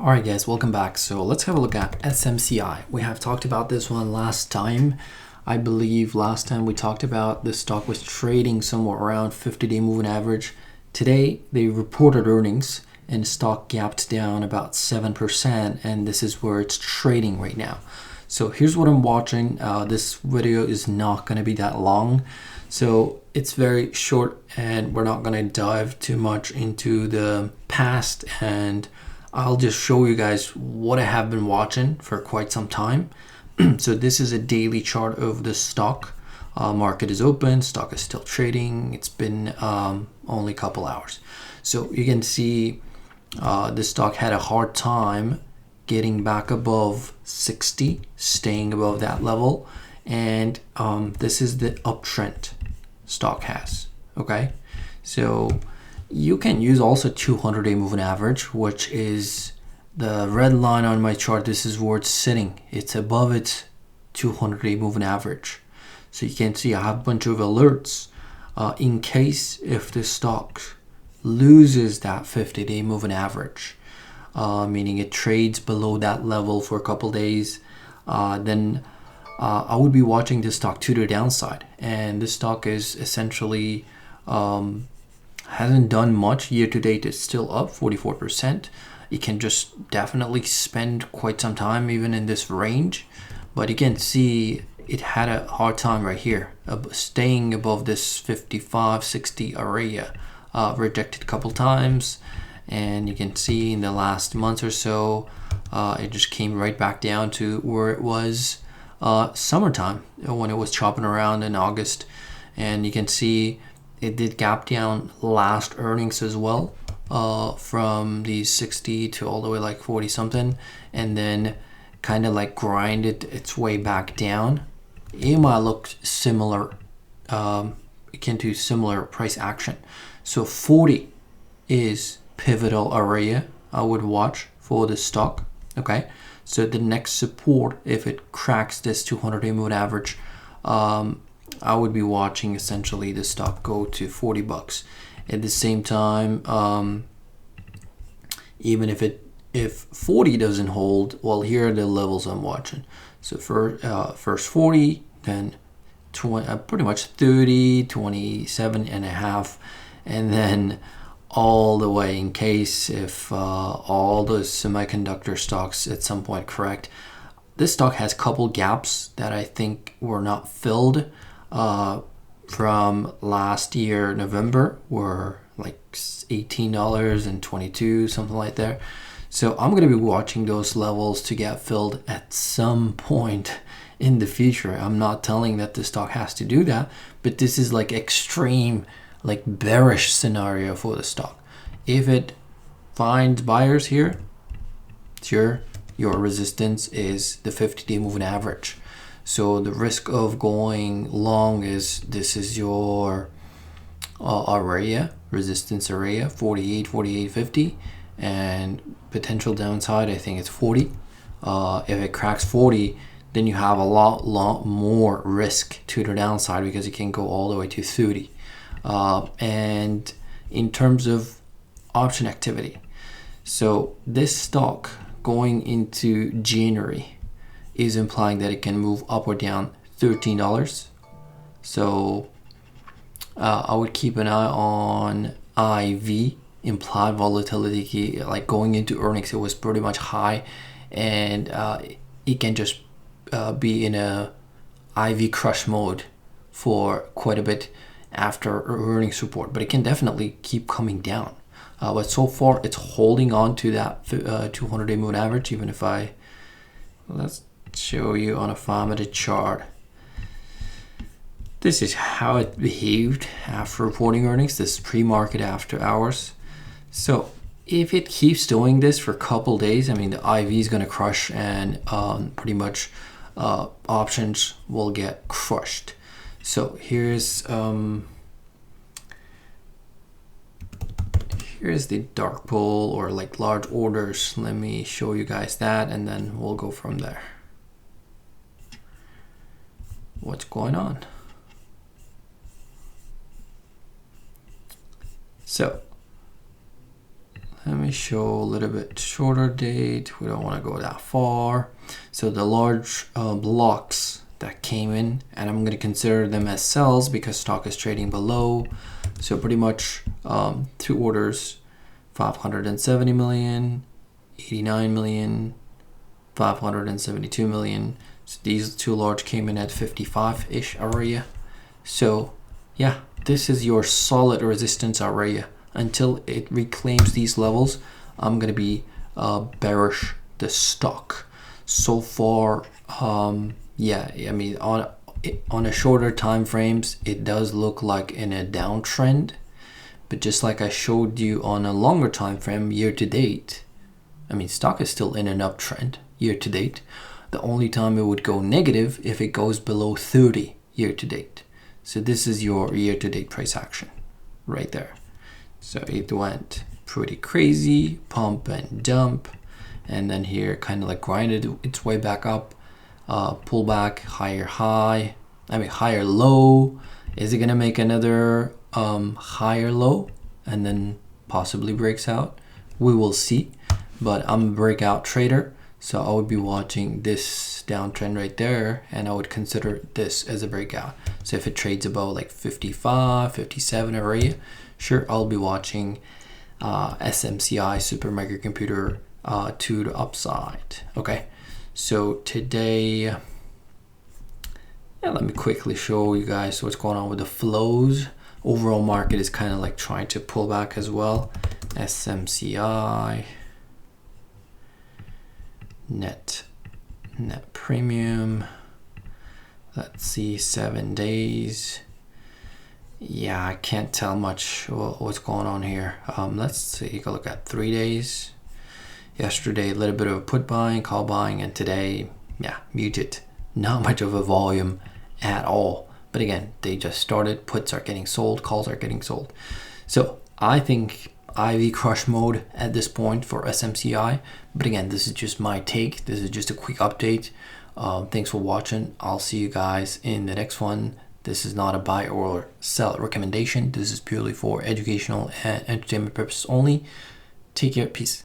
Alright guys, welcome back. So let's have a look at SMCI. We have talked about this one last time. I believe last time we talked about the stock was trading somewhere around 50-day moving average. Today they reported earnings and stock gapped down about 7%, and this is where it's trading right now. So here's what I'm watching. This video is not going to be that long. So it's very short and we're not going to dive too much into the past, and I'll just show you guys what I have been watching for quite some time. So this is a daily chart of the stock. Market is open, stock is still trading. It's been only a couple hours. So you can see the stock had a hard time getting back above 60, staying above that level. And this is the uptrend stock has, okay? So you can use also 200-day moving average, which is the red line on my chart. This is where it's sitting. It's above its 200-day moving average. So you can see I have a bunch of alerts in case if the stock loses that 50-day moving average, meaning it trades below that level for a couple days, then I would be watching this stock to the downside. And this stock is essentially hasn't done much year to date. It's still up 44%. It can just definitely spend quite some time even in this range, but you can see it had a hard time right here staying above this 55-60 area. Rejected a couple times, and you can see in the last month or so it just came right back down to where it was summertime when it was chopping around in August. And you can see it did gap down last earnings as well, from these 60 to all the way like 40 something, and then kind of like grinded its way back down. It might look similar, akin to similar price action. So 40 is pivotal area I would watch for the stock. Okay, so the next support, if it cracks this 200-day moving average, I would be watching essentially the stock go to 40 bucks. At the same time, even if 40 doesn't hold, well, here are the levels I'm watching. So first 40, then 20, pretty much 30, 27 and a half, and then all the way in case if all those semiconductor stocks at some point correct. This stock has a couple gaps that I think were not filled from last year November, were like $18 and 22, something like that. So I'm going to be watching those levels to get filled at some point in the future. I'm not telling that the stock has to do that, but this is like extreme, like bearish scenario for the stock. If it finds buyers here, sure, your resistance is the 50-day moving average. So the risk of going long is, this is your area, resistance area, 48, 48, 50, and potential downside, I think it's 40. If it cracks 40, then you have a lot more risk to the downside because it can go all the way to 30. And in terms of option activity, so this stock going into January is implying that it can move up or down $13. So I would keep an eye on IV, implied volatility. Like going into earnings, it was pretty much high, and it can just be in a IV crush mode for quite a bit after earnings report, but it can definitely keep coming down. But so far it's holding on to that 200-day moving average. Even if let's show you on a 5-minute chart, this is how it behaved after reporting earnings. This is pre-market after hours. So if it keeps doing this for a couple days, I mean, the IV is going to crush, and pretty much options will get crushed. So here's the dark pool, or like large orders. Let me show you guys that, and then we'll go from there. What's going on? So let me show a little bit shorter date. We don't want to go that far. So the large blocks that came in, and I'm going to consider them as sells because stock is trading below. So pretty much 2 orders, 570 million, 89 million, 572 million. So these 2 large came in at 55-ish area. So yeah, this is your solid resistance area. Until it reclaims these levels, I'm gonna be bearish the stock. So far, yeah, I mean on a shorter time frames, it does look like in a downtrend, but just like I showed you on a longer time frame, year to date, I mean stock is still in an uptrend year to date. The only time it would go negative if it goes below 30 year to date. So this is your year to date price action right there. So it went pretty crazy, pump and dump, and then here kind of like grinded its way back up, pull back, higher high, I mean higher low. Is it gonna make another higher low and then possibly breaks out? We will see, but I'm a breakout trader, so I would be watching this downtrend right there, and I would consider this as a breakout. So if it trades above like 55, 57 area, sure, I'll be watching SMCI super microcomputer to the upside. Okay, so today, yeah, let me quickly show you guys what's going on with the flows. Overall market is kind of like trying to pull back as well. SMCI, net premium, let's see, 7 days. Yeah, I can't tell much what's going on here. Let's take a look at 3 days. Yesterday, a little bit of a put buying, call buying, and today, yeah, muted. Not much of a volume at all. But again, they just started. Puts are getting sold, calls are getting sold. So I think IV crush mode at this point for SMCI. But again, this is just my take. This is just a quick update. Thanks for watching. I'll see you guys in the next one. This is not a buy or sell recommendation. This is purely for educational and entertainment purposes only. Take care. Peace.